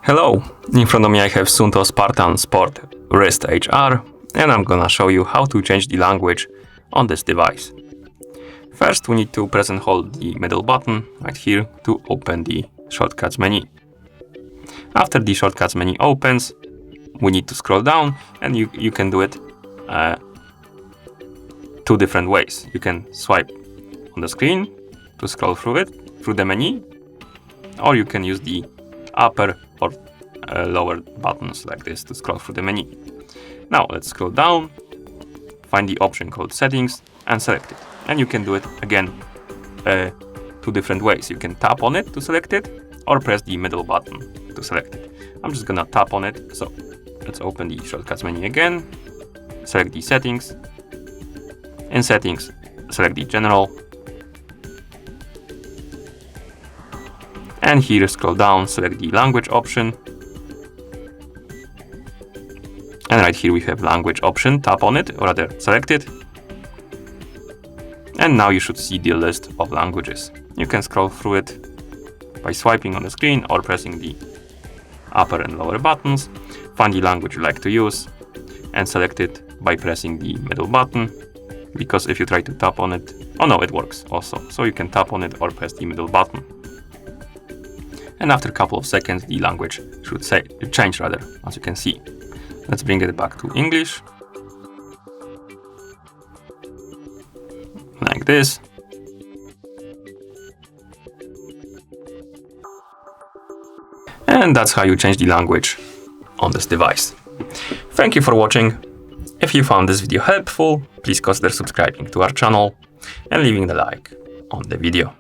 Hello, in front of me I have SUUNTO Spartan Sport Wrist HR, and I'm gonna show you how to change the language on this device. First, we need to press and hold the middle button right here to open the shortcuts menu. After the shortcuts menu opens, we need to scroll down, and you can do it two different ways. You can swipe on the screen to scroll through the menu, or you can use the upper or lower buttons like this to scroll through the menu. Now let's scroll down, find the option called Settings and select it. And you can do it again two different ways. You can tap on it to select it or press the middle button to select it. I'm just gonna tap on it. So let's open the shortcuts menu again, select the settings. In settings, select the general. And here scroll down, select the language option. And right here we have language option, tap on it, or rather select it. And now you should see the list of languages. You can scroll through it by swiping on the screen or pressing the upper and lower buttons. Find the language you like to use and select it by pressing the middle button. Because if you try to tap on it, oh no, it works also. So you can tap on it or press the middle button. And after a couple of seconds, the language should change, as you can see. Let's bring it back to English. Like this. And that's how you change the language on this device. Thank you for watching. If you found this video helpful, please consider subscribing to our channel and leaving the like on the video.